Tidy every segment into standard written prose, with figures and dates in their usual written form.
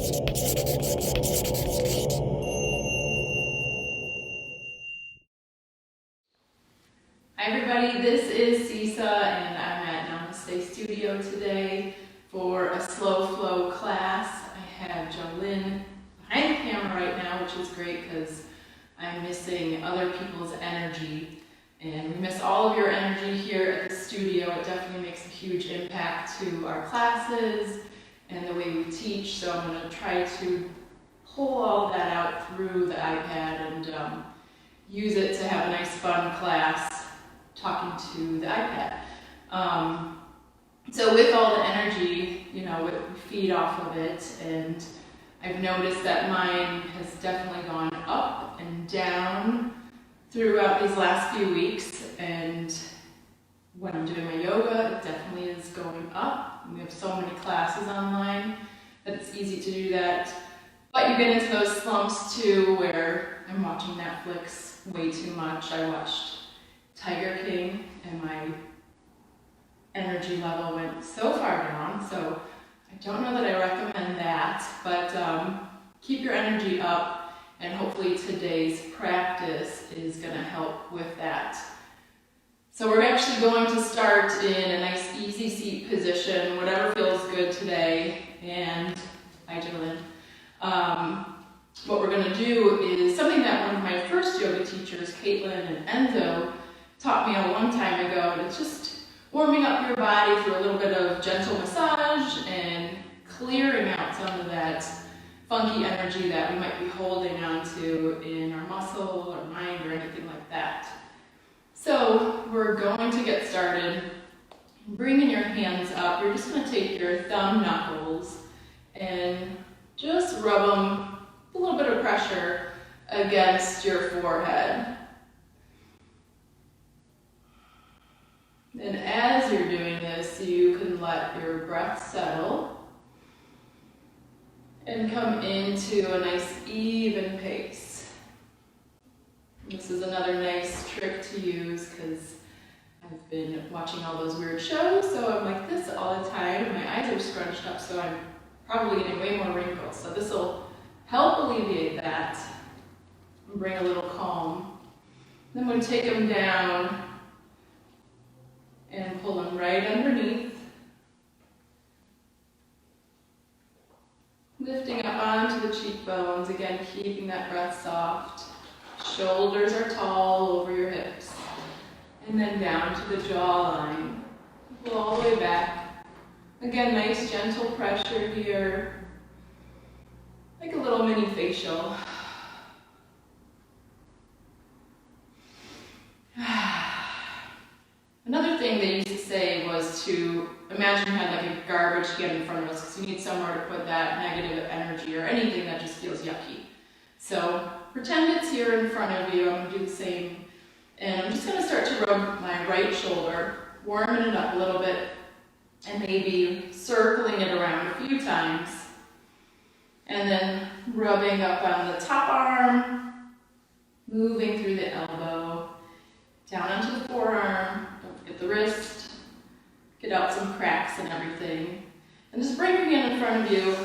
Hi everybody, this is Ceca and I'm at Namaste Studio today for a slow flow class. I have Jolynn behind the camera right now, which is great because I'm missing other people's energy, and we miss all of your energy here at the studio. It definitely makes a huge impact to our classes and the way we teach, so I'm going to try to pull all that out through the iPad and use it to have a nice fun class talking to the iPad. So with all the energy, you know, we feed off of it, and I've noticed that mine has definitely gone up and down throughout these last few weeks, and when I'm doing my yoga, it definitely is going up. We have so many classes online that it's easy to do that, but you get into those slumps too where I'm watching Netflix way too much. I watched Tiger King and my energy level went so far down, so I don't know that I recommend that, but keep your energy up, and hopefully today's practice is going to help with that. So we're actually going to start in a nice easy seat position, whatever feels good today, and hi Jolynn. What we're going to do is something that one of my first yoga teachers, Caitlin and Enzo, taught me a long time ago, and it's just warming up your body through a little bit of gentle massage and clearing out some of that funky energy that we might be holding onto in our muscle or mind or anything like that. So we're going to get started. Bringing your hands up, you're just going to take your thumb knuckles and just rub them with a little bit of pressure against your forehead. And as you're doing this, you can let your breath settle and come into a nice even pace. This is another nice trick to use because I've been watching all those weird shows, so I'm like this all the time. My eyes are scrunched up, so I'm probably getting way more wrinkles. So this will help alleviate that and bring a little calm. Then we'll take them down and pull them right underneath. Lifting up onto the cheekbones, again keeping that breath soft. Shoulders are tall over your hips. And then down to the jawline. Pull all the way back. Again, nice gentle pressure here. Like a little mini facial. Another thing they used to say was to imagine you had like a garbage can in front of us, because you need somewhere to put that negative energy or anything that just feels yucky. So pretend it's here in front of you. I'm going to do the same. And I'm just going to start to rub my right shoulder, warming it up a little bit, and maybe circling it around a few times. And then rubbing up on the top arm, moving through the elbow, down onto the forearm. Don't forget the wrist. Get out some cracks and everything. And just bring your hand in front of you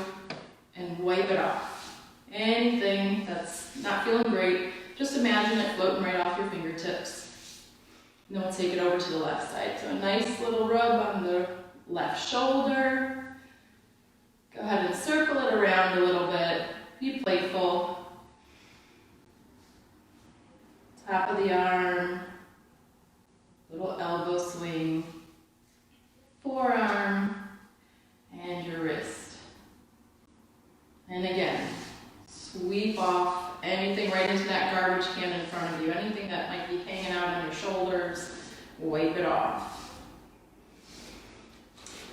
and wipe it off. Anything that's not feeling great, just imagine it floating right off your fingertips. And then we'll take it over to the left side. So a nice little rub on the left shoulder. Go ahead and circle it around a little bit. Be playful. Top of the arm. Little elbow swing. Forearm. And your wrist. And again, sweep off anything right into that garbage can in front of you. Anything that might be hanging out on your shoulders, wipe it off.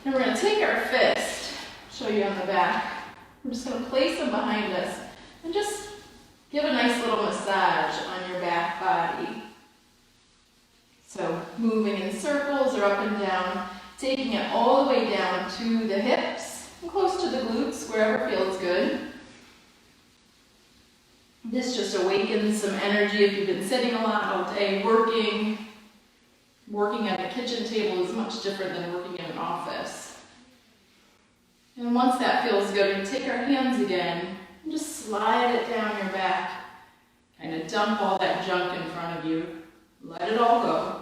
And we're going to take our fist, show you on the back. We're just going to place them behind us and just give a nice little massage on your back body. So moving in circles or up and down, taking it all the way down to the hips, and close to the glutes, wherever feels good. This just awakens some energy if you've been sitting a lot all day, working. Working at a kitchen table is much different than working in an office. And once that feels good, we take our hands again and just slide it down your back. Kind of dump all that junk in front of you. Let it all go.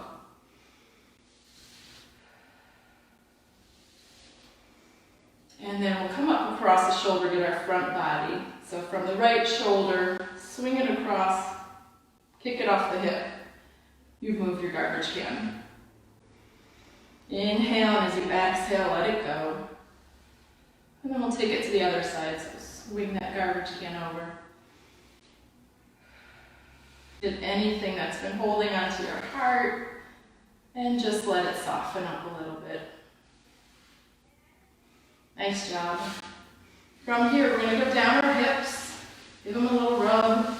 And then we'll come up across the shoulder, get our front body. So from the right shoulder, swing it across, kick it off the hip. You've moved your garbage can. Inhale, and as you exhale, let it go. And then we'll take it to the other side, so swing that garbage can over. Get anything that's been holding onto your heart, and just let it soften up a little bit. Nice job. From here, we're going to go down our hips, give them a little rub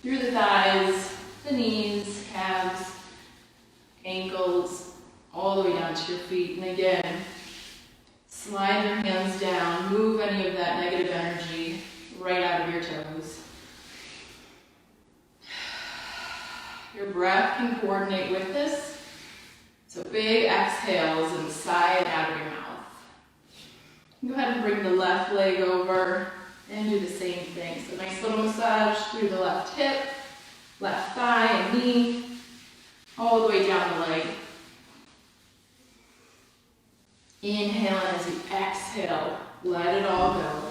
through the thighs, the knees, calves, ankles, all the way down to your feet. And again, slide your hands down, move any of that negative energy right out of your toes. Your breath can coordinate with this. So big exhales and sigh it out of your mouth. Go ahead and bring the left leg over and do the same thing. So nice little massage through the left hip, left thigh and knee, all the way down the leg. Inhale, and as you exhale, let it all go.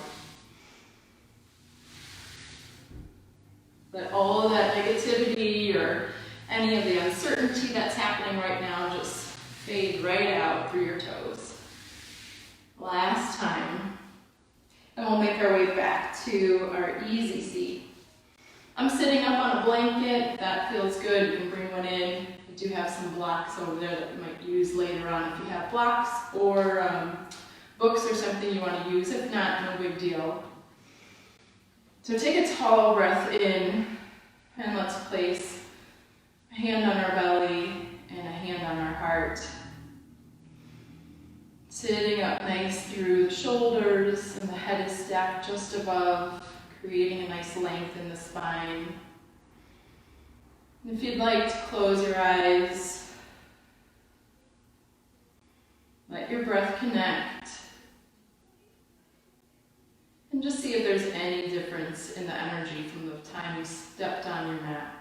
Let all of that negativity or any of the uncertainty that's happening right now just fade right out through your toes. Last time. And we'll make our way back to our easy seat. I'm sitting up on a blanket. If that feels good, you can bring one in. We do have some blocks over there that you might use later on if you have blocks or books or something you want to use. If not, no big deal. So take a tall breath in, and let's place a hand on our belly and a hand on our heart. Sitting up nice through the shoulders, and the head is stacked just above, creating a nice length in the spine. And if you'd like to close your eyes, let your breath connect. And just see if there's any difference in the energy from the time you stepped on your mat.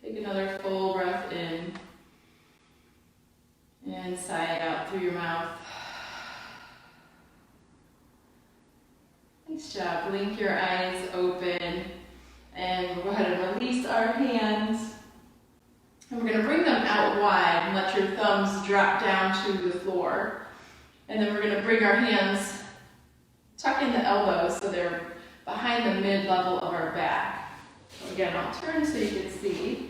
Take another full breath in and sigh it out through your mouth. Nice job. Blink your eyes open, and we'll go ahead and release our hands. And we're going to bring them out wide and let your thumbs drop down to the floor. And then we're going to bring our hands, tuck in the elbows so they're behind the mid-level of our back. So again, I'll turn so you can see.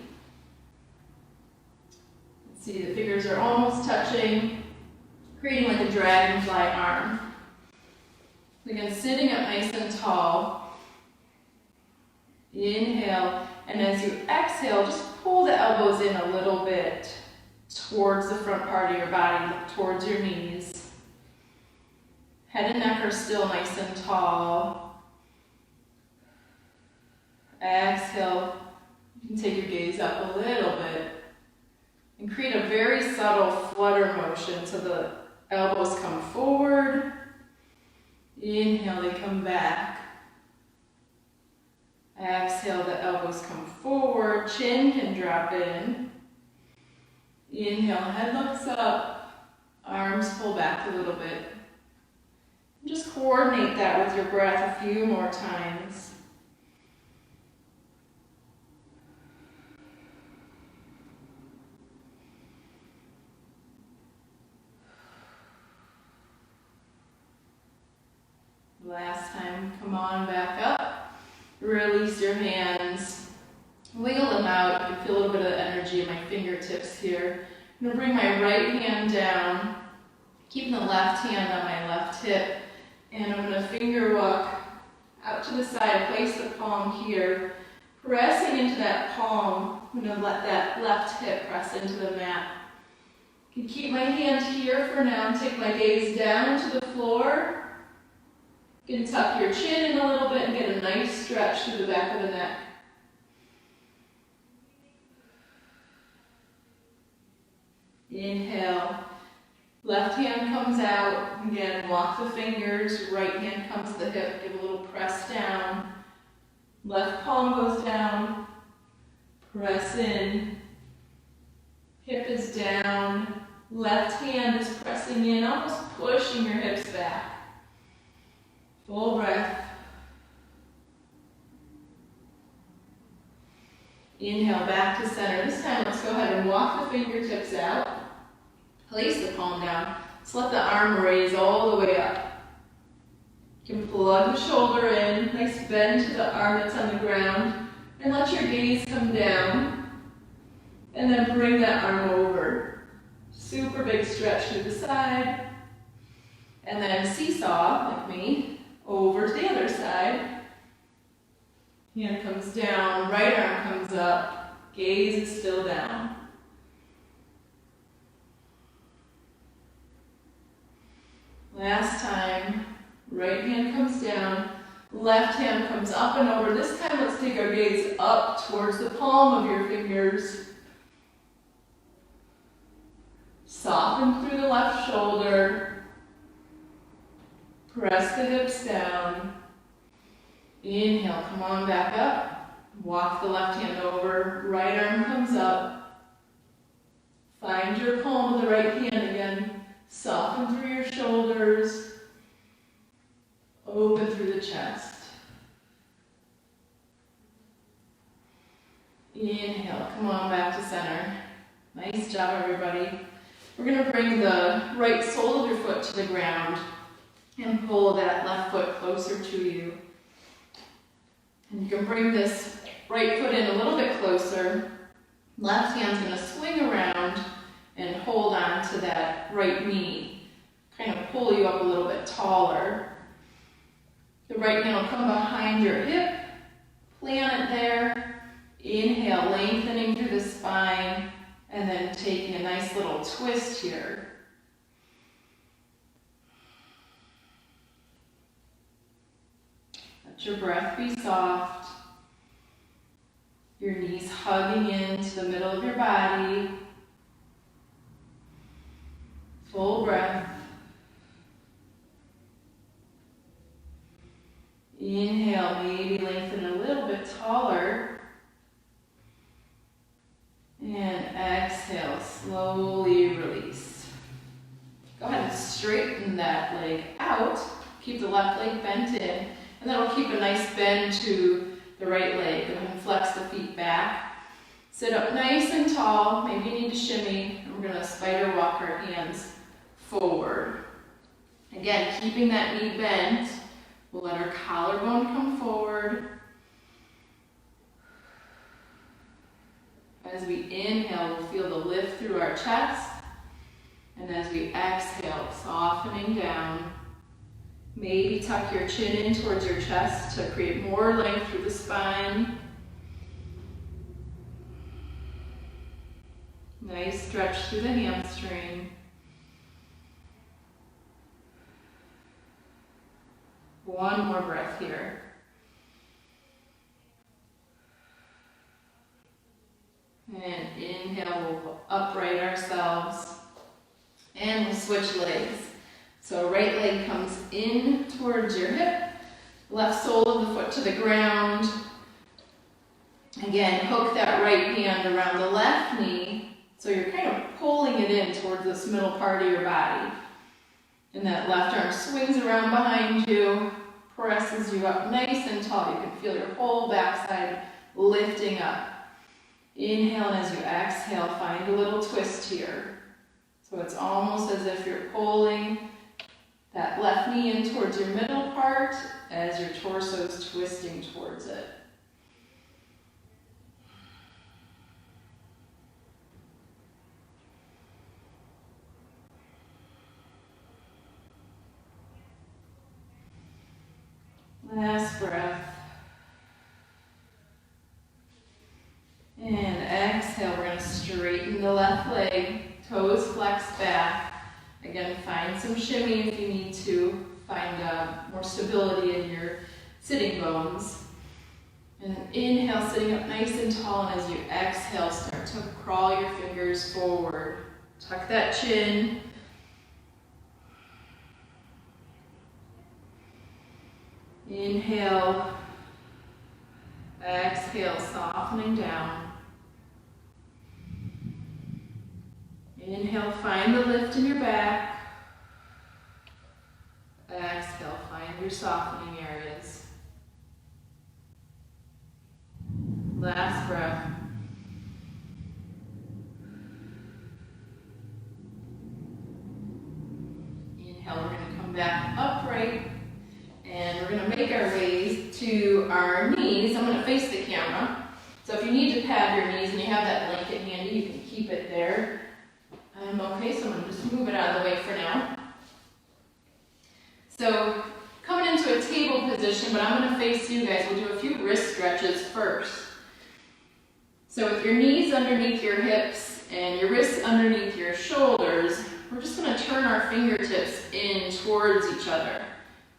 See, the fingers are almost touching, creating like a dragonfly arm. Again, sitting up nice and tall. Inhale, and as you exhale, just pull the elbows in a little bit towards the front part of your body, towards your knees. Head and neck are still nice and tall. Exhale, you can take your gaze up a little bit and create a very subtle flutter motion so the elbows come forward. Inhale, they come back. Exhale, the elbows come forward, chin can drop in. Inhale, head looks up, arms pull back a little bit. Just coordinate that with your breath a few more times. Last time, come on back up. Release your hands. Wiggle them out. You can feel a little bit of the energy in my fingertips here. I'm going to bring my right hand down, keeping the left hand on my left hip. And I'm going to finger walk out to the side, place the palm here, pressing into that palm. I'm going to let that left hip press into the mat. I can keep my hand here for now and take my gaze down to the floor. You can tuck your chin in a little bit and get a nice stretch through the back of the neck. Inhale. Left hand comes out. Again, walk the fingers. Right hand comes to the hip. Give a little press down. Left palm goes down. Press in. Hip is down. Left hand is pressing in, almost pushing your hips back. Full breath. Inhale back to center. This time, let's go ahead and walk the fingertips out. Place the palm down. Just let the arm raise all the way up. You can plug the shoulder in. Nice bend to the arm that's on the ground. And let your gaze come down. And then bring that arm over. Super big stretch to the side. And then seesaw, like me, over to the other side. Hand comes down, right arm comes up. Gaze is still down. Last time, right hand comes down, left hand comes up and over. This time, let's take our gaze up towards the palm of your fingers. Soften through the left shoulder. Press the hips down. Inhale, come on back up. Walk the left hand over. Right arm comes up. Find your palm of the right hand again. Soften through your shoulders. Open through the chest. Inhale, come on back to center. Nice job, everybody. We're going to bring the right sole of your foot to the ground and pull that left foot closer to you. And you can bring this right foot in a little bit closer. Left hand's going to swing around and hold on to that right knee. Kind of pull you up a little bit taller. The right hand will come behind your hip. Plant it there. Inhale, lengthening through the spine. And then taking a nice little twist here. Let your breath be soft. Your knees hugging into the middle of your body. Full breath. Inhale, maybe lengthen a little bit taller. And exhale, slowly release. Go ahead and straighten that leg out. Keep the left leg bent in. And then we'll keep a nice bend to the right leg. Go ahead and flex the feet back. Sit up nice and tall. Maybe you need to shimmy. And we're going to spider walk our hands forward. Again, keeping that knee bent. We'll let our collarbone come forward. As we inhale, we'll feel the lift through our chest. And as we exhale, softening down. Maybe tuck your chin in towards your chest to create more length through the spine. Nice stretch through the hamstring. One more breath here. And inhale, we'll upright ourselves. And we'll switch legs. So right leg comes in towards your hip. Left sole of the foot to the ground. Again, hook that right hand around the left knee. So you're kind of pulling it in towards this middle part of your body. And that left arm swings around behind you. Presses you up nice and tall. You can feel your whole backside lifting up. Inhale, and as you exhale, find a little twist here. So it's almost as if you're pulling that left knee in towards your middle part as your torso is twisting towards it. Last breath. And exhale, we're going to straighten the left leg, toes flex back. Again, find some shimmy if you need to. Find more stability in your sitting bones. And inhale, sitting up nice and tall. And as you exhale, start to crawl your fingers forward Tuck that chin. Inhale. Exhale, softening down. Inhale, find the lift in your back. Exhale, find your softening areas. Last breath. Inhale, we're going to come back upright. And we're going to make our ways to our knees. I'm going to face the camera. So if you need to pad your knees and you have that blanket handy, you can keep it there. Okay, so I'm going to just move it out of the way for now. So coming into a table position, but I'm going to face you guys. We'll do a few wrist stretches first. So with your knees underneath your hips and your wrists underneath your shoulders, we're just going to turn our fingertips in towards each other.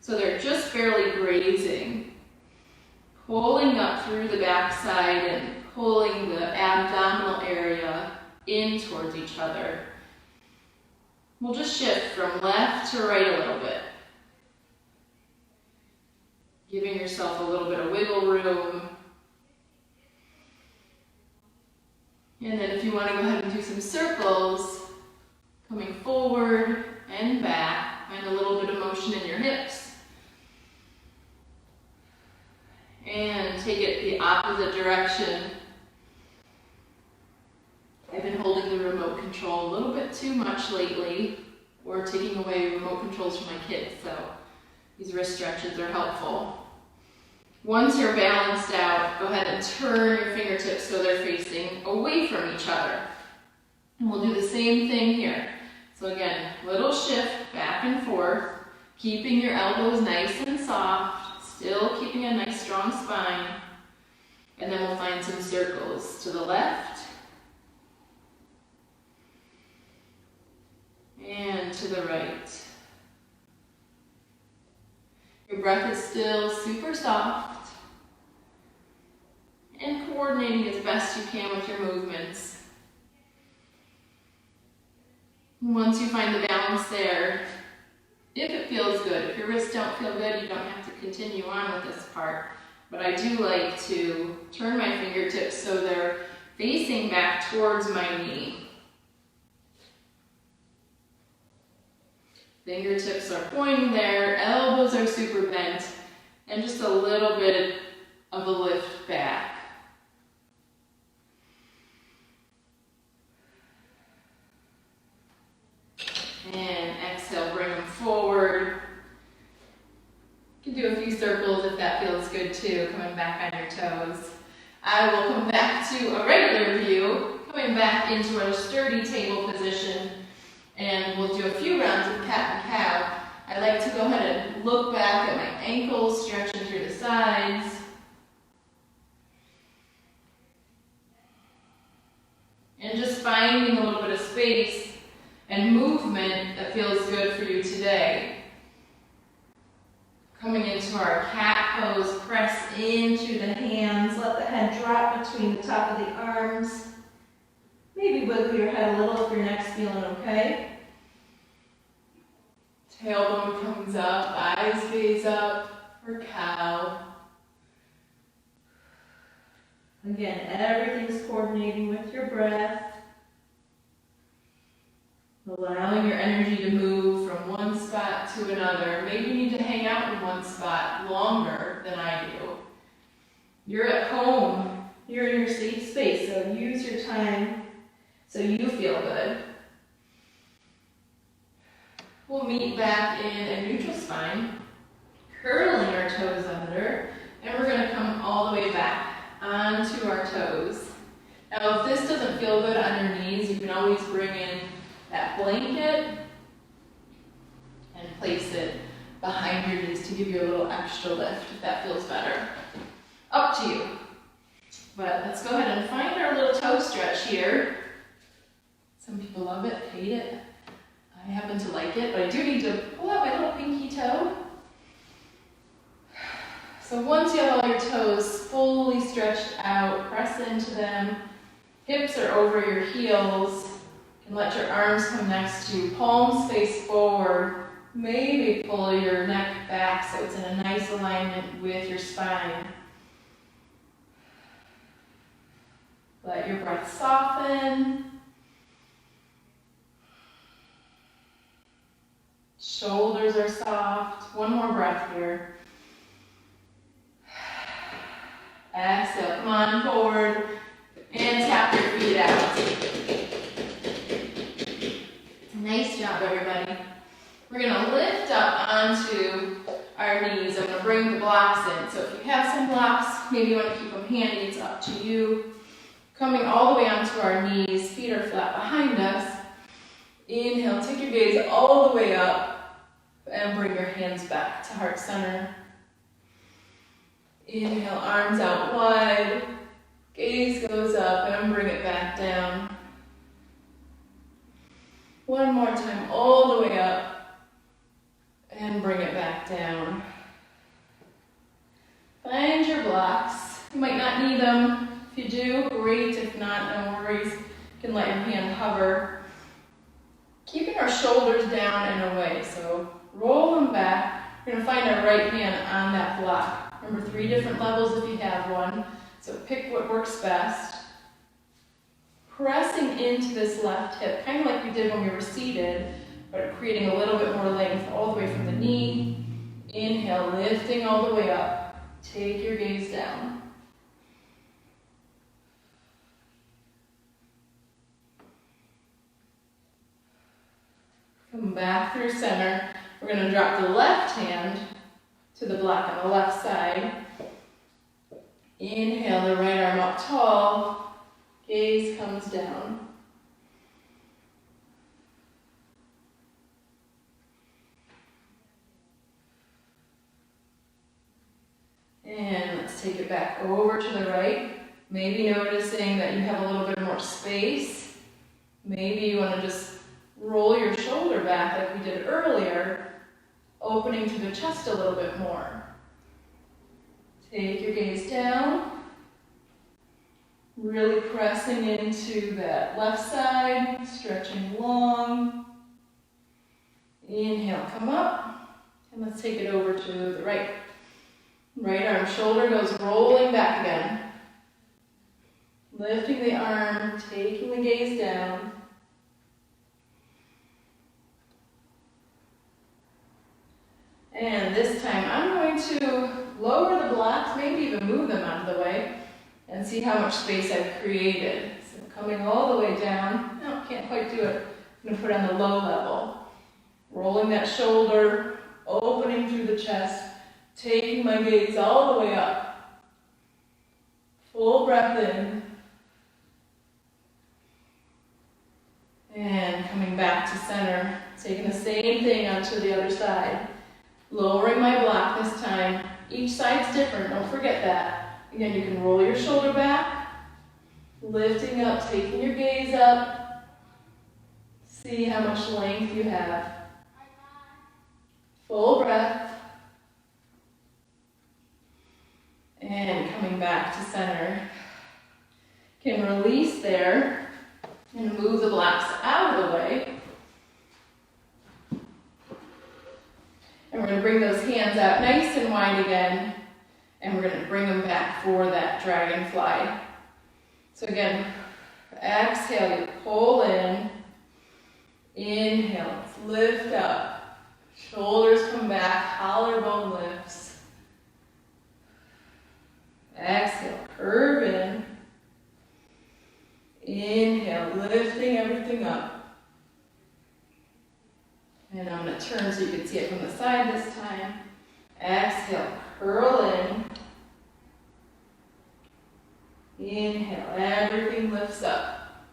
So they're just barely grazing. Pulling up through the backside and pulling the abdominal area in towards each other. We'll just shift from left to right a little bit. Giving yourself a little bit of wiggle room. And then if you want to go ahead and do some circles, coming forward and back, find a little bit of motion in your hips. And take it the opposite direction. I've been holding the remote control a little bit too much lately, or taking away remote controls from my kids, so these wrist stretches are helpful. Once you're balanced out, go ahead and turn your fingertips so they're facing away from each other. And we'll do the same thing here. So again, little shift back and forth, keeping your elbows nice and soft, still keeping a nice strong spine. And then we'll find some circles to the left and to the right. Your breath is still super soft and coordinating as best you can with your movements. Once you find the balance there, if it feels good, if your wrists don't feel good, you don't have to continue on with this part. But I do like to turn my fingertips so they're facing back towards my knee. Fingertips are pointing there, elbows are super bent, and just a little bit of a lift back. And exhale, bring them forward. You can do a few circles if that feels good too, coming back on your toes. I will come back to a regular view, coming back into a sturdy table position. And we'll do a few rounds of cat and cow. I like to go ahead and look back at my ankles, stretching through the sides. And just finding a little bit of space and movement that feels good for you today. Coming into our cat pose, press into the hands, let the head drop between the top of the arms. Maybe wiggle your head a little if your neck's feeling okay. Tailbone comes up, eyes gaze up for cow. Again, everything's coordinating with your breath. Allowing your energy to move from one spot to another. Maybe you need to hang out in one spot longer than I do. You're at home. You're in your safe space, so use your time so you feel good. We'll meet back in a neutral spine, curling our toes under, and we're going to come all the way back onto our toes. Now, if this doesn't feel good on your knees, you can always bring in that blanket and place it behind your knees to give you a little extra lift if that feels better. Up to you. But let's go ahead and find our little toe stretch here. Some people love it, hate it. I happen to like it, but I do need to pull out my little pinky toe. So once you have all your toes fully stretched out, press into them. Hips are over your heels. And let your arms come next to you, palms face forward. Maybe pull your neck back so it's in a nice alignment with your spine. Let your breath soften. Shoulders are soft. One more breath here. Exhale, come on forward and tap your feet out. Nice job, everybody. We're gonna lift up onto our knees. I'm gonna bring the blocks in. So if you have some blocks, maybe you wanna keep them handy, it's up to you. Coming all the way onto our knees, feet are flat behind us. Inhale, take your gaze all the way up and bring your hands back to heart center. Inhale, arms out wide, gaze goes up and bring it back down. One more time, all the way up and bring it back down. Find your blocks. You might not need them. If you do, great. If not, no worries. You can let your hand hover. Keeping our shoulders down and away, so roll them back. We're going to find our right hand on that block. Remember, 3 different levels if you have one, so pick what works best. Pressing into this left hip, kind of like we did when we were seated, but creating a little bit more length all the way from the knee. Inhale, lifting all the way up. Take your gaze down. Come back through center. We're going to drop the left hand to the block on the left side. Inhale, the right arm up tall. Gaze comes down. And let's take it back over to the right. Maybe noticing that you have a little bit more space. Maybe you want to just roll your shoulder back like we did earlier, opening to the chest a little bit more. Take your gaze down. Really pressing into that left side, stretching long. Inhale, come up. And let's take it over to the right. Right arm, shoulder goes rolling back again. Lifting the arm, taking the gaze down. And this time I'm going to lower the blocks, maybe even move them out of the way, and see how much space I've created. So coming all the way down. No, can't quite do it. I'm going to put it on the low level. Rolling that shoulder, opening through the chest, taking my gaze all the way up. Full breath in. And coming back to center. Taking the same thing onto the other side. Lowering my block this time. Each side's different, don't forget that. Again, you can roll your shoulder back, lifting up, taking your gaze up. See how much length you have. Full breath. And coming back to center. Can release there and move the blocks out of the way. And we're going to bring those hands out nice and wide again. And we're going to bring them back for that dragonfly. So again, exhale, you pull in. Inhale, lift up. Shoulders come back, collarbone lifts. Exhale, curve in. Inhale, lifting everything up. And I'm going to turn so you can see it from the side this time. Exhale, curl in. Inhale, everything lifts up.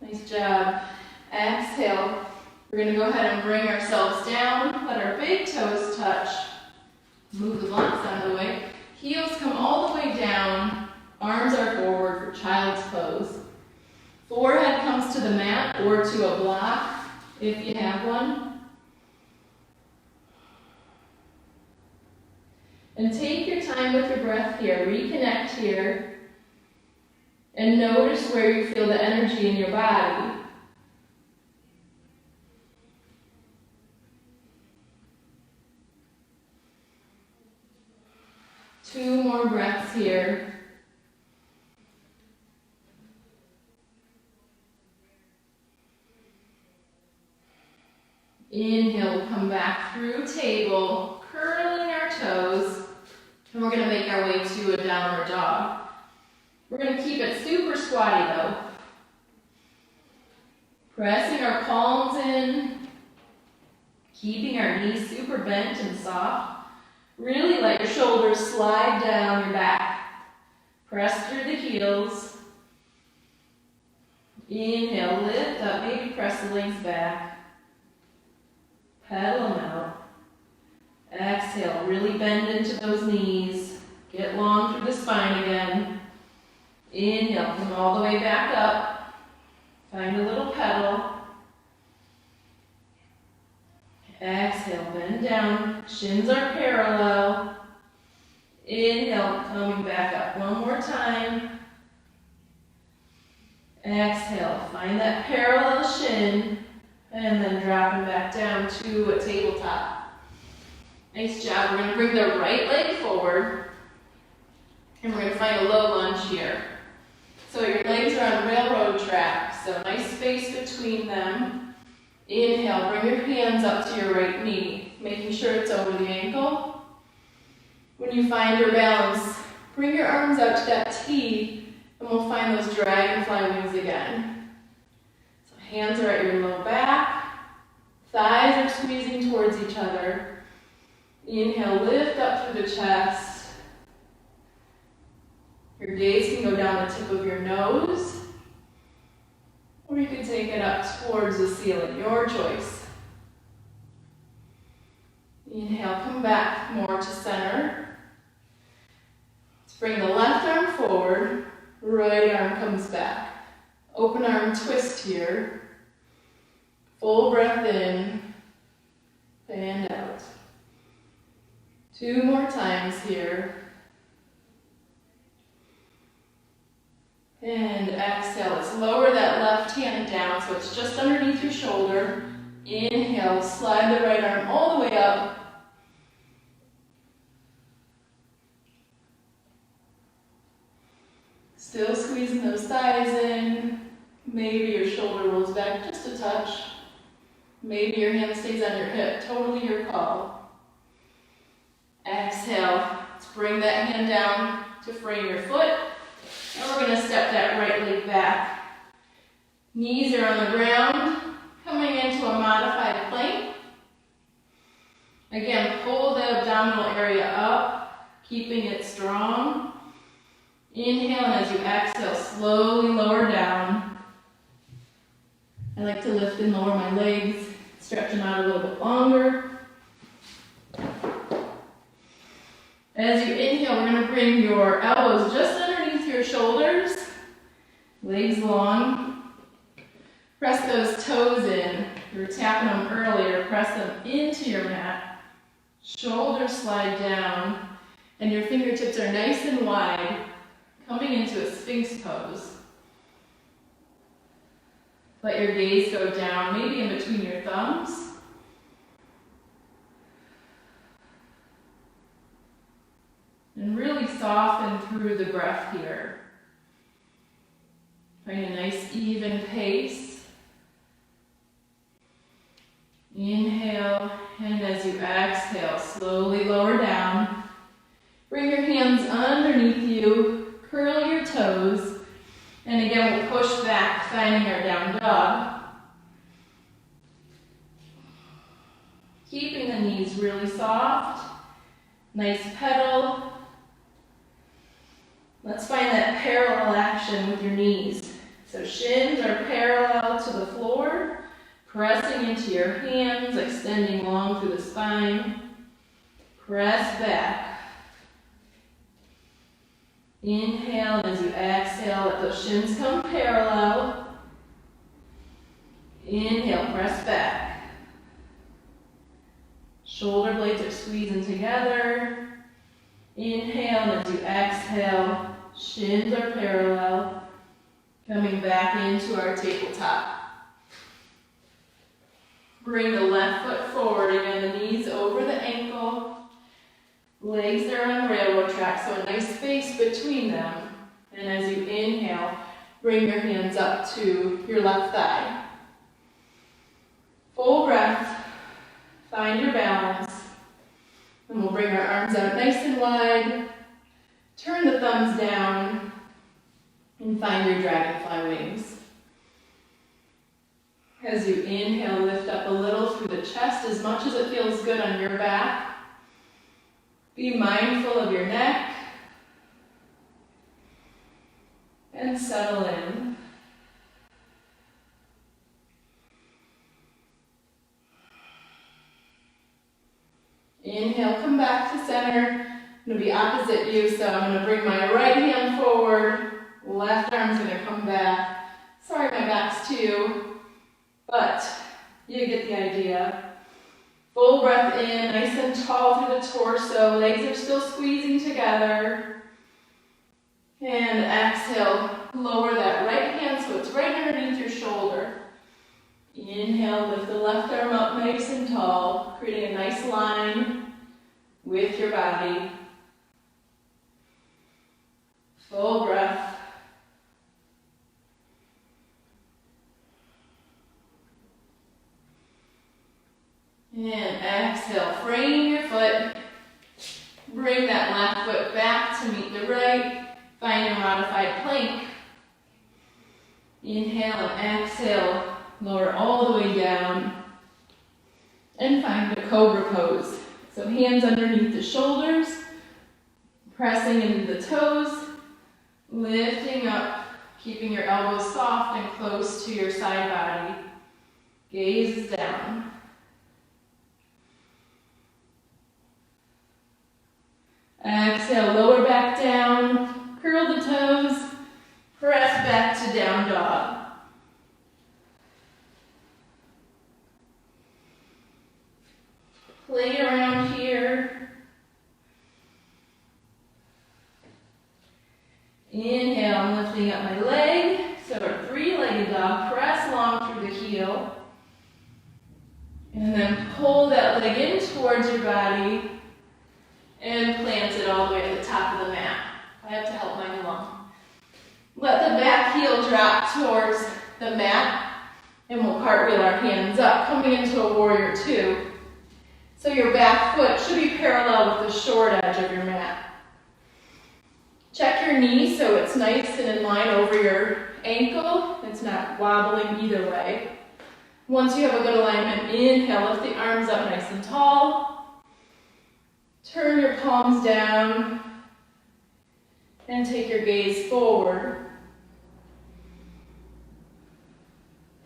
Nice job. Exhale. We're going to go ahead and bring ourselves down. Let our big toes touch. Move the blocks out of the way. Heels come all the way down. Arms are forward for child's pose. Forehead comes to the mat or to a block if you have one. And take your time with your breath here. Reconnect here. And notice where you feel the energy in your body. Two more breaths here. Inhale, come back through table, curling our toes, and we're going to make our way to a downward dog. We're going to keep it super squatty though. Pressing our palms in, keeping our knees super bent and soft. Really let your shoulders slide down your back. Press through the heels. Inhale, lift up, maybe press the legs back. Pedal them out. Exhale, really bend into those knees. Get long through the spine again. Inhale, come all the way back up. Find a little pedal. Exhale, bend down. Shins are parallel. Inhale, coming back up one more time. Exhale, find that parallel shin. And then dropping back down to a tabletop. Nice job. We're going to bring the right leg forward. And we're going to find a low lunge here. So your legs are on railroad tracks. So nice space between them. Inhale, bring your hands up to your right knee, making sure it's over the ankle. When you find your balance, bring your arms out to that T, and we'll find those dragonfly wings again. Hands are at your low back, thighs are squeezing towards each other. Inhale, lift up through the chest. Your gaze can go down the tip of your nose, or you can take it up towards the ceiling, your choice. Inhale, come back more to center. Let's bring the left arm forward, right arm comes back. Open arm twist here. Full breath in and out. Two more times here. And exhale. Let's lower that left hand down so it's just underneath your shoulder. Inhale, slide the right arm all the way up. Still squeezing those thighs in. Maybe your shoulder rolls back just a touch. Maybe your hand stays on your hip. Totally your call. Exhale. Let's bring that hand down to frame your foot. And we're going to step that right leg back. Knees are on the ground. Coming into a modified plank. Again, pull the abdominal area up, keeping it strong. Inhale, and as you exhale, slowly lower down. I like to lift and lower my legs, stretch them out a little bit longer. As you inhale, we're going to bring your elbows just underneath your shoulders, legs long. Press those toes in. You were tapping them earlier. Press them into your mat. Shoulders slide down, and your fingertips are nice and wide, coming into a Sphinx pose. Let your gaze go down, maybe in between your thumbs. And really soften through the breath here. Find a nice even pace. Inhale, and as you exhale, slowly lower down. Bring your hands underneath you, curl your toes, and again we'll push back, finding our down dog. Keeping the knees really soft, nice pedal. Let's find that parallel action with your knees. So shins are parallel to the floor, pressing into your hands, extending long through the spine. Press back. Inhale, and as you exhale, let those shins come parallel. Inhale, press back. Shoulder blades are squeezing together. Inhale, and as you exhale, shins are parallel. Coming back into our tabletop. Bring the left foot forward, again, the knees over the ankle. Legs are on railroad track, so a nice space between them. And as you inhale, bring your hands up to your left thigh. Full breath, find your balance. And we'll bring our arms out nice and wide. Turn the thumbs down and find your dragonfly wings. As you inhale, lift up a little through the chest as much as it feels good on your back. Be mindful of your neck. And settle in. Inhale, come back to center. I'm going to be opposite you, so I'm going to bring my right hand forward. Left arm's going to come back. Sorry, my back's to you, but you get the idea. Full breath in, nice and tall through the torso. Legs are still squeezing together. And exhale, lower that right hand so it's right underneath your shoulder. Inhale, lift the left arm up nice and tall, creating a nice line with your body. Full breath. And exhale, frame your foot. Bring that left foot back to meet the right. Find a modified plank. Inhale and exhale, lower all the way down. And find a cobra pose. So hands underneath the shoulders, pressing into the toes, lifting up, keeping your elbows soft and close to your side body. Gaze is down. Exhale, lower back down, curl the toes, press back to down dog. Play around here. Inhale, I'm lifting up my leg, so a three-legged dog, press long through the heel. And then pull that leg in towards your body. And plant it all the way at the top of the mat. I have to help mine along. Let the back heel drop towards the mat, and we'll cartwheel our hands up, coming into a warrior two. So your back foot should be parallel with the short edge of your mat. Check your knee so it's nice and in line over your ankle. It's not wobbling either way. Once you have a good alignment, inhale, lift the arms up nice and tall. Turn your palms down and take your gaze forward.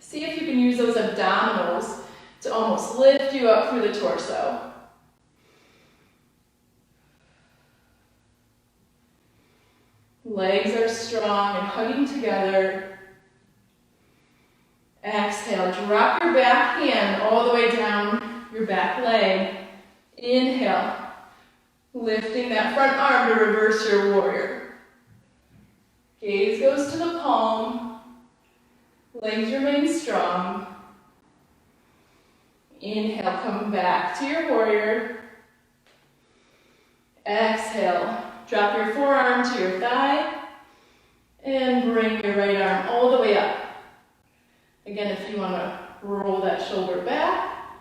See if you can use those abdominals to almost lift you up through the torso. Legs are strong and hugging together. Exhale, drop your back hand all the way down your back leg. Inhale. Lifting that front arm to reverse your warrior. Gaze goes to the palm. Legs remain strong. Inhale, come back to your warrior. Exhale, drop your forearm to your thigh. And bring your right arm all the way up. Again, if you want to roll that shoulder back,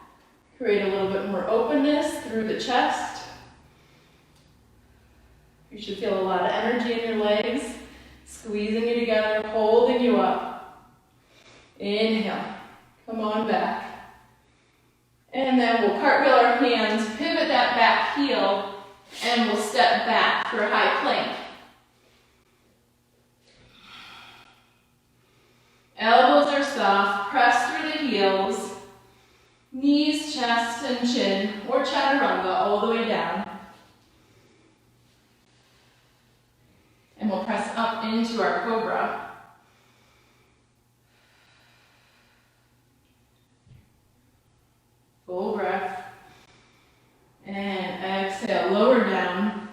create a little bit more openness through the chest. You should feel a lot of energy in your legs, squeezing you together, holding you up. Inhale, come on back. And then we'll cartwheel our hands, pivot that back heel, and we'll step back for a high plank. Elbows are soft, press through the heels, knees, chest, and chin, or chaturanga all the way down. And we'll press up into our cobra. Full breath. And exhale, lower down.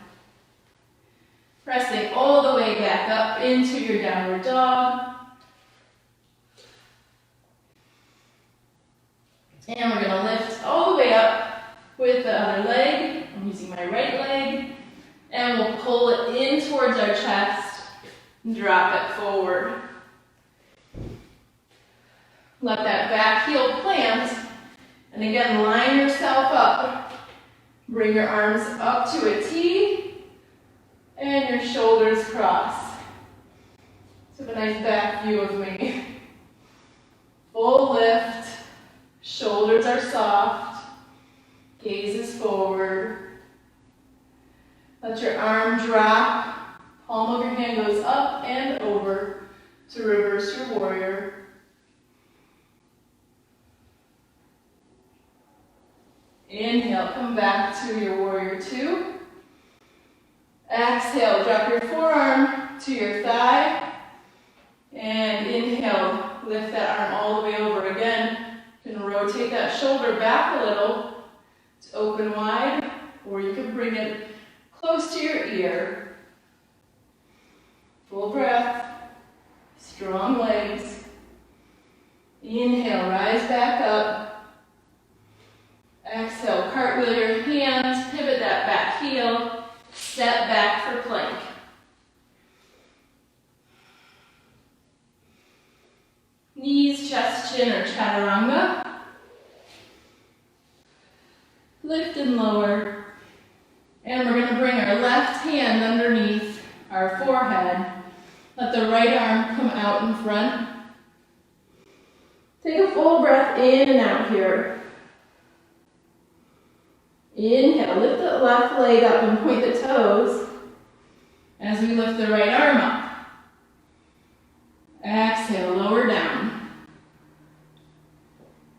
Pressing all the way back up into your downward dog. And we're going to lift all the way up with the other leg. I'm using my right leg. And we'll pull it in towards our chest and drop it forward. Let that back heel plant. And again, line yourself up. Bring your arms up to a T. And your shoulders cross. So have a nice back view of me. Full lift. Shoulders are soft. Gaze is forward. Let your arm drop. Palm of your hand goes up and over to reverse your warrior. Inhale, come back to your warrior two. Exhale, drop your forearm to your thigh. And inhale, lift that arm all the way over again. You can rotate that shoulder back a little to open wide, or you can bring it close to your ear. Full breath, strong legs. Inhale, rise back up. Exhale, cartwheel your hands, pivot that back heel, step back for plank. Knees, chest, chin, or chaturanga. Lift and lower. And we're going to bring our left hand underneath our forehead. Let the right arm come out in front. Take a full breath in and out here. Inhale, lift the left leg up and point the toes as we lift the right arm up. Exhale, lower down.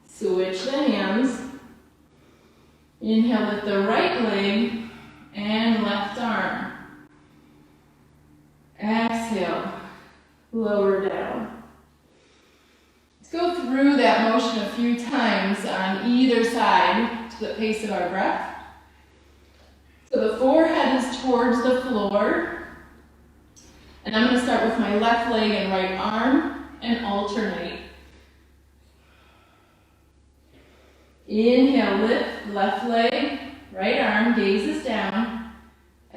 Switch the hands. Inhale, lift the right leg and left arm. Exhale, lower down. Let's go through that motion a few times on either side to the pace of our breath. So the forehead is towards the floor. And I'm going to start with my left leg and right arm and alternate. Inhale, lift, left leg, right arm, gazes down.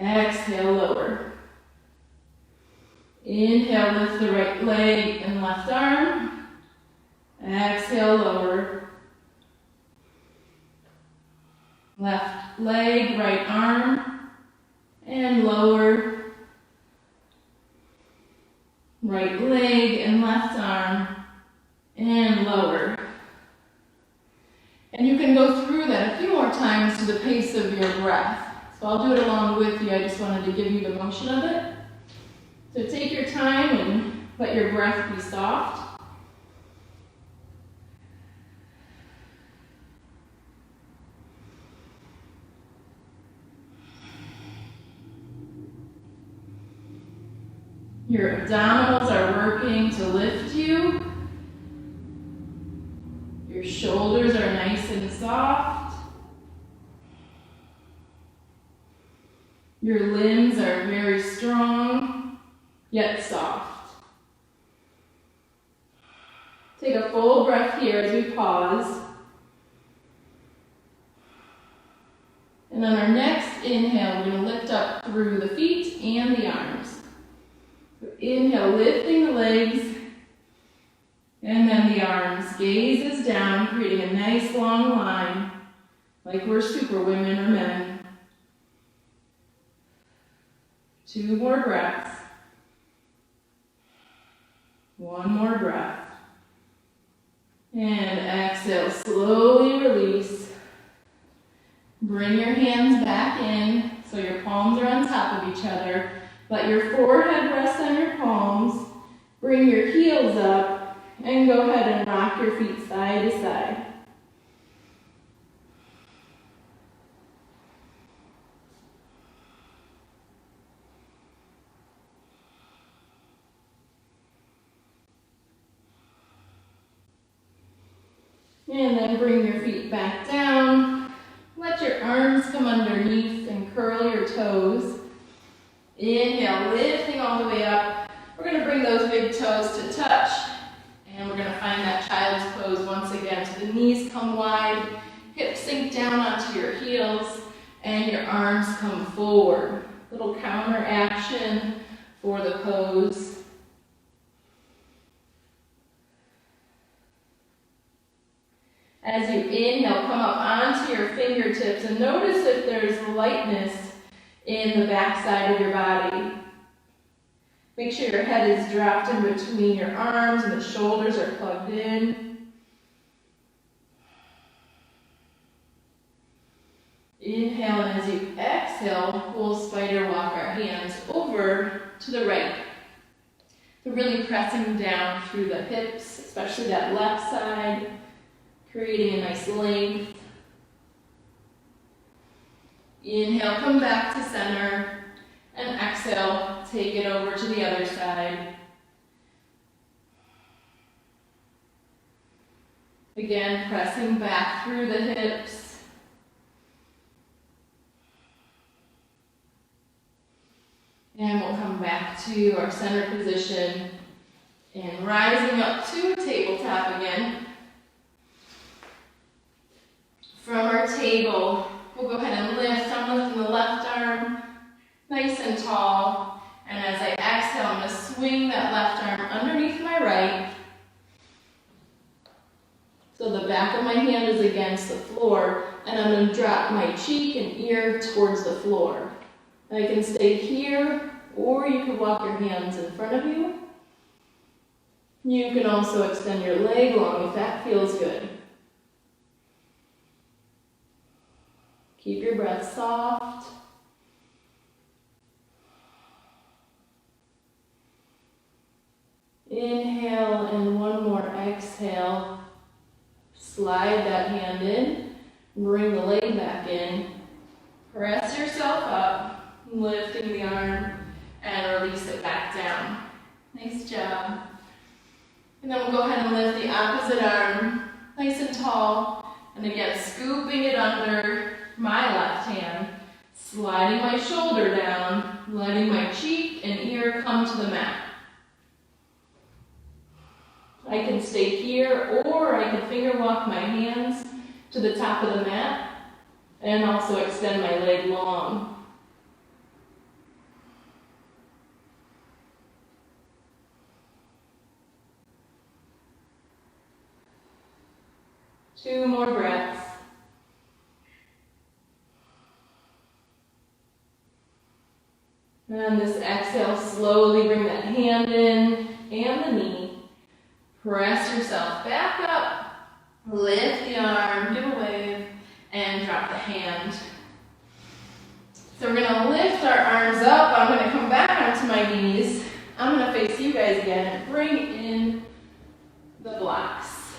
Exhale, lower. Inhale, lift the right leg and left arm. Exhale, lower. Left leg, right arm, and lower. Right leg and left arm, and lower. And you can go through that a few more times to the pace of your breath. So I'll do it along with you. I just wanted to give you the motion of it. So take your time and let your breath be soft. Your abdominals are working to lift you. Your shoulders are nice and soft. Your limbs are very strong, yet soft. Take a full breath here as we pause. And on our next inhale, we're going to lift up through the feet and the arms. So inhale, lifting the legs, and then the arms. Gazes down, creating a nice long line, like we're super women or men. 2 more breaths. 1 more breath. And exhale, slowly release. Bring your hands back in so your palms are on top of each other. Let your forehead rest on your palms. Bring your heels up and go ahead and rock your feet side to side. And then bring your feet back down. Let your arms come underneath and curl your toes. Inhale, lifting all the way up. We're going to bring those big toes to touch. And we're going to find that child's pose once again to the the knees come wide, hips sink down onto your heels, and your arms come forward. Little counter action for the pose. As you inhale, come up onto your fingertips and notice if there's lightness in the back side of your body. Make sure your head is dropped in between your arms and the shoulders are plugged in. Inhale, and as you exhale, we'll spider walk our hands over to the right. So really pressing down through the hips, especially that left side, creating a nice length. Inhale, come back to center, and exhale, take it over to the other side. Again, pressing back through the hips. And we'll come back to our center position and rising up to tabletop again. From our table, we'll go ahead and lift. I'm lifting the left arm nice and tall. And as I exhale, I'm going to swing that left arm underneath my right. So the back of my hand is against the floor, and I'm going to drop my cheek and ear towards the floor. I can stay here, or you can walk your hands in front of you. You can also extend your leg long if that feels good. Keep your breath soft. Inhale, and one more exhale. Slide that hand in, bring the leg back in. Press yourself up, lifting the arm, and release it back down. Nice job. And then we'll go ahead and lift the opposite arm, nice and tall. And again, scooping it under my left hand, sliding my shoulder down, letting my cheek and ear come to the mat. I can stay here, or I can finger walk my hands to the top of the mat and also extend my leg long. Two more breaths. And this exhale, slowly bring that hand in and the knee. Press yourself back up, lift the arm, give a wave, and drop the hand. So we're going to lift our arms up. I'm going to come back onto my knees. I'm going to face you guys again and bring in the blocks.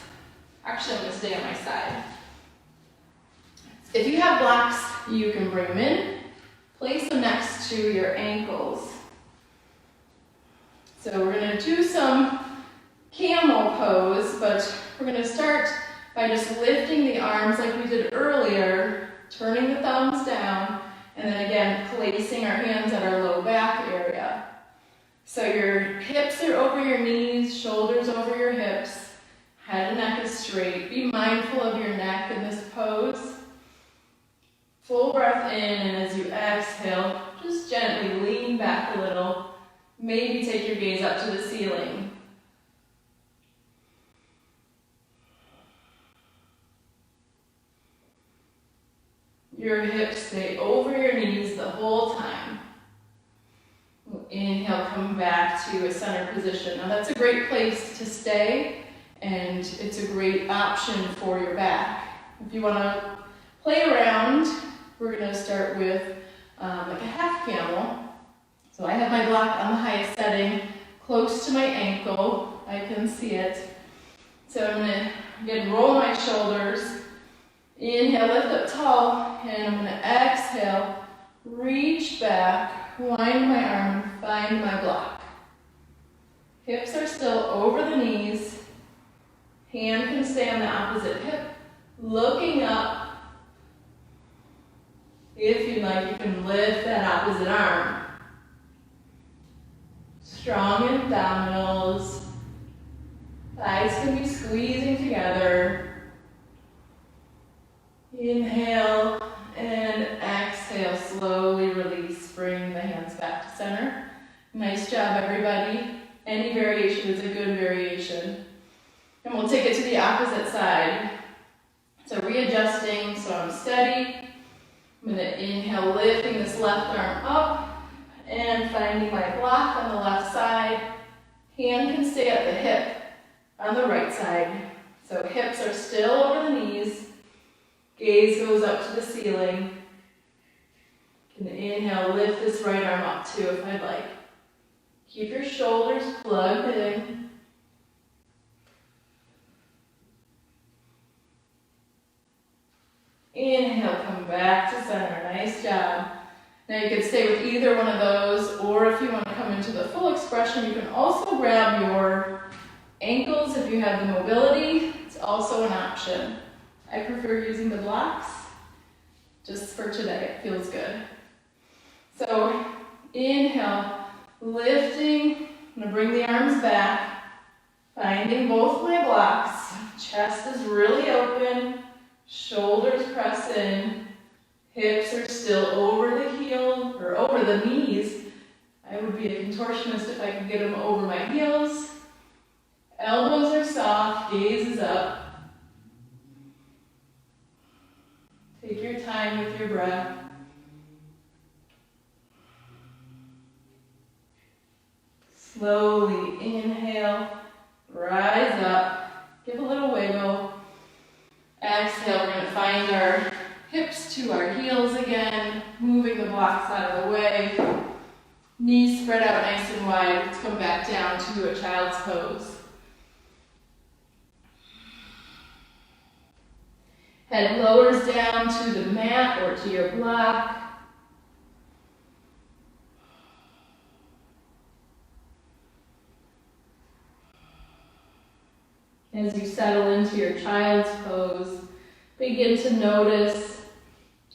Actually, I'm going to stay on my side. If you have blocks, you can bring them in. Place them next to your ankles. So we're going to do some camel pose, but we're going to start by just lifting the arms like we did earlier, turning the thumbs down, and then again placing our hands at our low back area. So your hips are over your knees, shoulders over your hips, head and neck is straight. Be mindful of your neck in this pose. Full breath in, and as you exhale, just gently lean back a little. Maybe take your gaze up to the ceiling. Your hips stay over your knees the whole time. Inhale, come back to a center position. Now that's a great place to stay, and it's a great option for your back. If you want to play around, we're going to start with like a half camel. So I have my block on the highest setting, close to my ankle. I can see it. So I'm going to again roll my shoulders. Inhale, lift up tall, and I'm going to exhale, reach back, wind my arm, find my block. Hips are still over the knees. Hand can stay on the opposite hip, looking up. If you'd like, you can lift that opposite arm. Strong abdominals. Thighs can be squeezing together. it to the opposite side. So readjusting, so I'm steady. I'm going to inhale, lifting this left arm up and finding my block on the left side. Hand can stay at the hip on the right side. So hips are still over the knees. Gaze goes up to the ceiling. You can inhale, lift this right arm up too if I'd like. Keep your shoulders plugged in. Inhale, come back to center. Nice job. Now you can stay with either one of those, or if you want to come into the full expression, you can also grab your ankles if you have the mobility. It's also an option. I prefer using the blocks just for today. It feels good. So inhale, lifting. I'm going to bring the arms back, finding both my blocks. Chest is really open. Shoulders press in. Hips are still over the heel or over the knees. I would be a contortionist if I could get them over my heels. Elbows are soft, gaze is up. Take your time with your breath. Slowly inhale, rise up, give a little wiggle. Exhale, we're going to find our hips to our heels again, moving the blocks out of the way. Knees spread out nice and wide. Let's come back down to a child's pose. Head lowers down to the mat or to your block. As you settle into your child's pose, begin to notice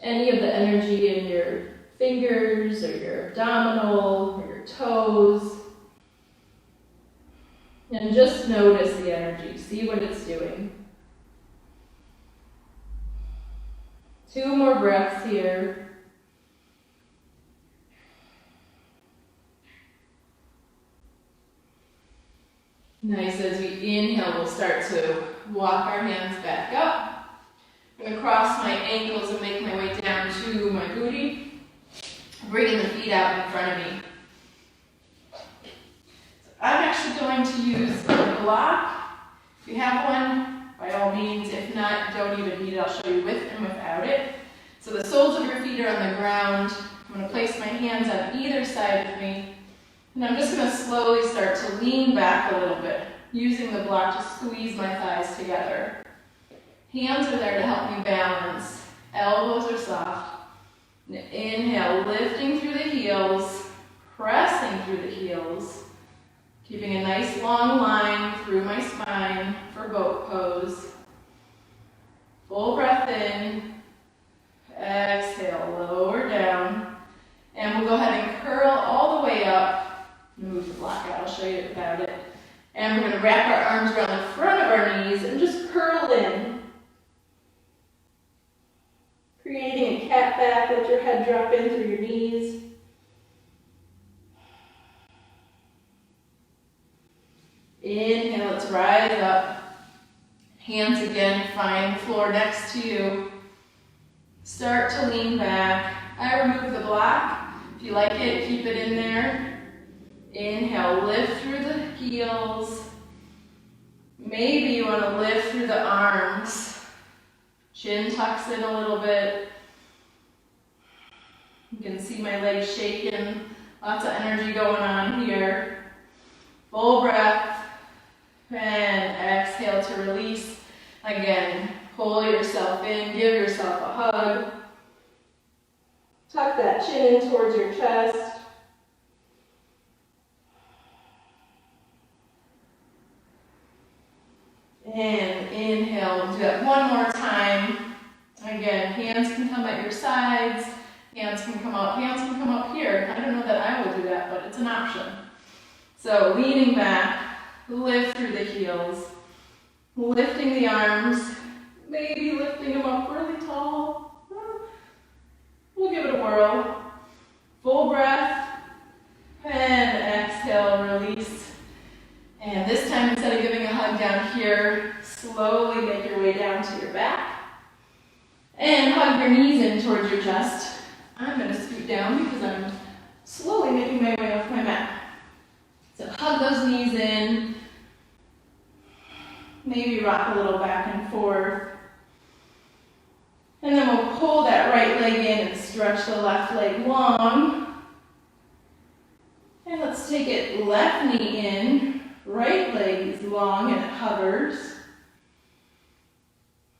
any of the energy in your fingers or your abdominal or your toes. And just notice the energy. See what it's doing. 2 more breaths here. Nice. As we inhale, we'll start to walk our hands back up. I'm going to cross my ankles and make my way down to my booty. Bringing the feet out in front of me. So I'm actually going to use a block. If you have one, by all means. If not, you don't even need it. I'll show you with and without it. So the soles of your feet are on the ground. I'm going to place my hands on either side of me. And I'm just going to slowly start to lean back a little bit, using the block to squeeze my thighs together. Hands are there to help me balance. Elbows are soft. And inhale, lifting through the heels, pressing through the heels, keeping a nice long line through my spine for boat pose. Full breath in. Exhale, lower down. And we'll go ahead and curl all the way up. Move the block out, I'll show you about it. And we're going to wrap our arms around the front of our knees and just curl in. Creating a cat back, let your head drop in through your knees. Inhale, let's rise up. Hands again, find the floor next to you. Start to lean back. I remove the block. If you like it, keep it in there. Inhale, lift through the heels. Maybe you want to lift through the arms. Chin tucks in a little bit. You can see my legs shaking. Lots of energy going on here. Full breath. And exhale to release. Again, pull yourself in. Give yourself a hug. Tuck that chin in towards your chest. And inhale, do that one more time. Again, hands can come at your sides, hands can come up here. I don't know that I will do that, but it's an option. So leaning back, lift through the heels, lifting the arms, maybe lifting them up really tall. We'll give it a whirl. Full breath, and exhale, release. And this time, instead of giving a hug down here, slowly make your way down to your back. And hug your knees in towards your chest. I'm going to scoot down because I'm slowly making my way off my mat. So hug those knees in. Maybe rock a little back and forth. And then we'll pull that right leg in and stretch the left leg long. And let's take it left knee in, right leg is long and it hovers.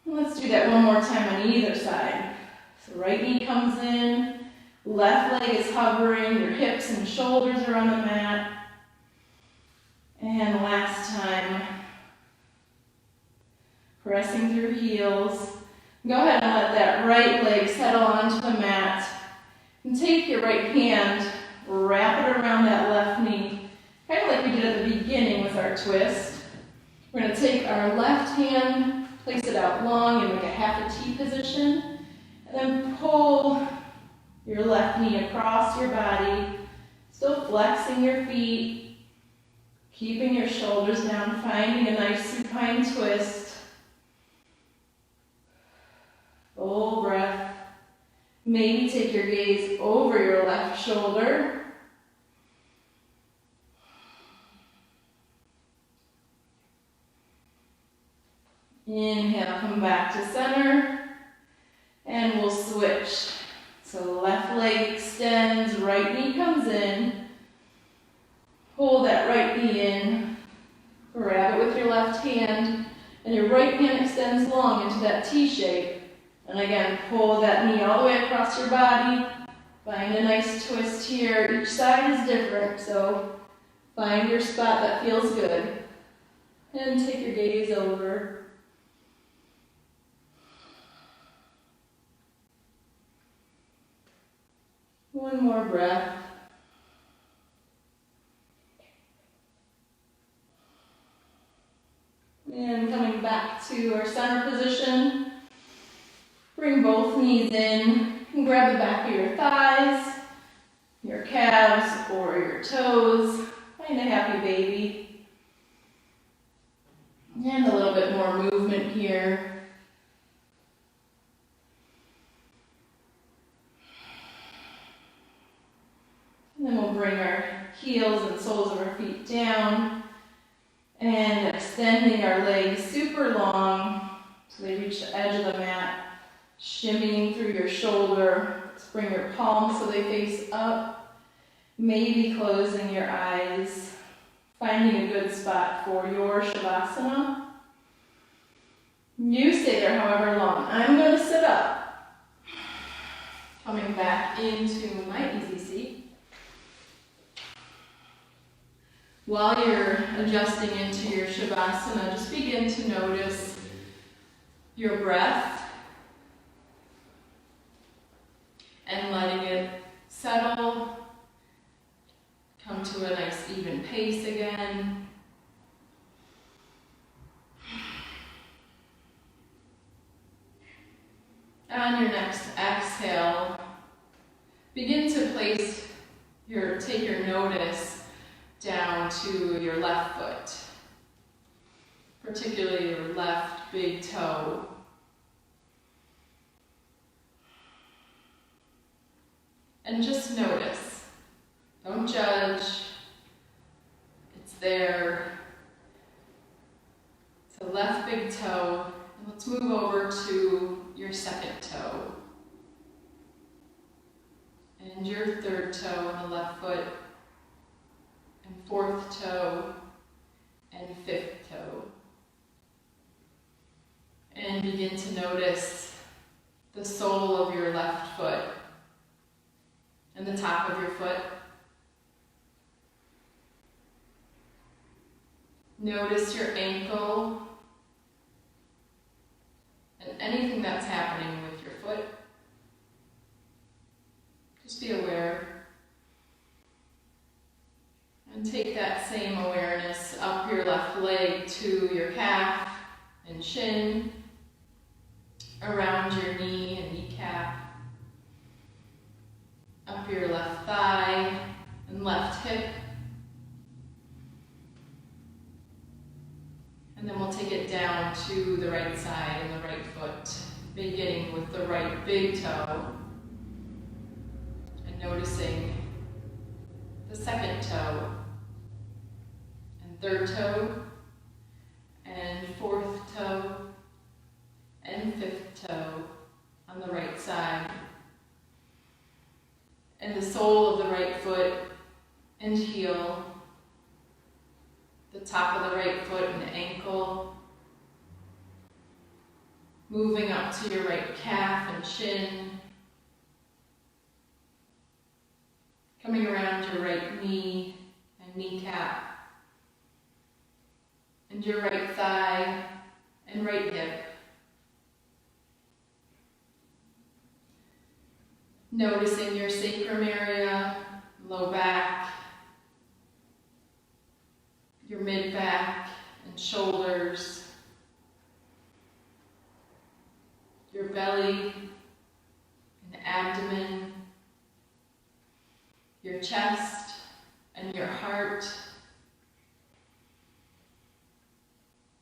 And let's do that one more time on either side. So right knee comes in, left leg is hovering, your hips and shoulders are on the mat. And last time, pressing through heels. Go ahead and let that right leg settle onto the mat. And take your right hand, wrap it around that left knee, kind of like we did at the beginning with our twist. We're going to take our left hand, place it out long in like a half a T position, and then pull your left knee across your body, still flexing your feet, keeping your shoulders down, finding a nice supine twist. Full breath. Maybe take your gaze over your left shoulder. Inhale, come back to center. And we'll switch. So left leg extends, right knee comes in. Pull that right knee in. Grab it with your left hand. And your right hand extends long into that T shape. And again, pull that knee all the way across your body. Find a nice twist here. Each side is different, so find your spot that feels good. And take your gaze over. One more breath. And coming back to our center position. Bring both knees in and grab the back of your thighs, your calves, or your toes. Find a happy baby. And a little bit more movement here. And then we'll bring our heels and soles of our feet down and extending our legs super long so they reach the edge of the mat. Shimmying through your shoulder. Let's bring your palms so they face up. Maybe closing your eyes. Finding a good spot for your Shavasana. You stay there however long. I'm going to sit up. Coming back into my easy seat. While you're adjusting into your Shavasana, just begin to notice your breath. And letting it settle, come to a nice even pace again. On your next exhale, begin to take your notice down to your left foot, particularly your left big toe. And just notice. Don't judge. It's there. It's the left big toe. And let's move over to your second toe. And your third toe on the left foot. And fourth toe. And fifth toe. And begin to notice the sole of your left foot. And the top of your foot. Notice your ankle and anything that's happening with your foot. Just be aware. And take that same awareness up your left leg to your calf and shin, around your knee and kneecap. Up your left thigh and left hip. And then we'll take it down to the right side and the right foot, beginning with the right big toe. And noticing the second toe, and third toe, and fourth toe, and fifth toe on the right side. And the sole of the right foot and heel, the top of the right foot and ankle, moving up to your right calf and shin, coming around your right knee and kneecap, and your right thigh and right hip. Noticing your sacrum area, low back, your mid-back and shoulders, your belly and abdomen, your chest and your heart,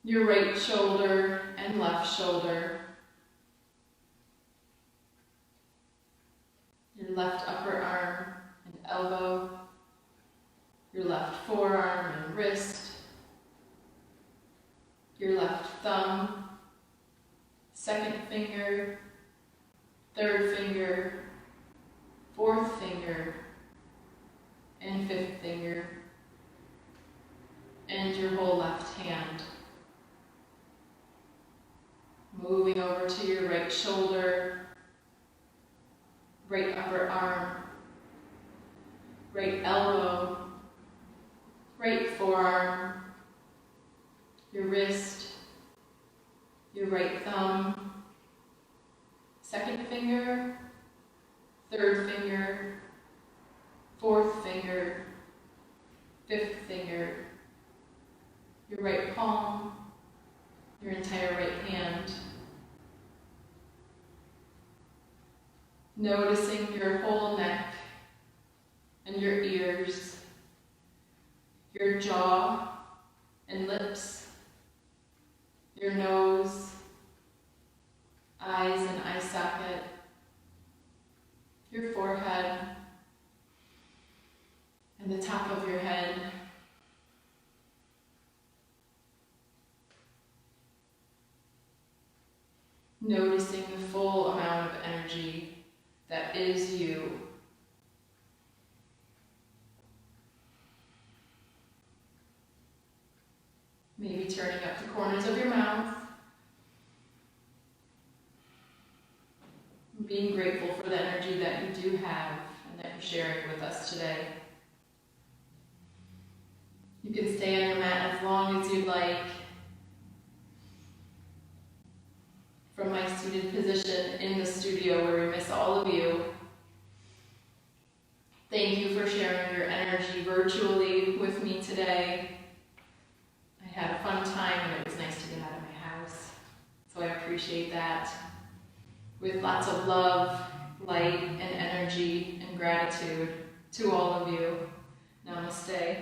your right shoulder and left shoulder, your left upper arm and elbow, your left forearm and wrist, your left thumb, second finger, third finger, fourth finger, and fifth finger, and your whole left hand. Moving over to your right shoulder, right upper arm, right elbow, right forearm, your wrist, your right thumb, second finger, third finger, fourth finger, fifth finger, your right palm, your entire right hand. Noticing your whole neck and your ears, your jaw and lips, your nose, eyes and eye socket, your forehead, and the top of your head. Noticing the full amount of energy that is you. Maybe turning up the corners of your mouth. Being grateful for the energy that you do have and that you're sharing with us today. You can stay on your mat as long as you'd like. From my seated position in the studio where we miss all of you, thank you for sharing your energy virtually with me today. I had a fun time and it was nice to get out of my house, so I appreciate that. With lots of love, light, and energy and gratitude to all of you. Namaste.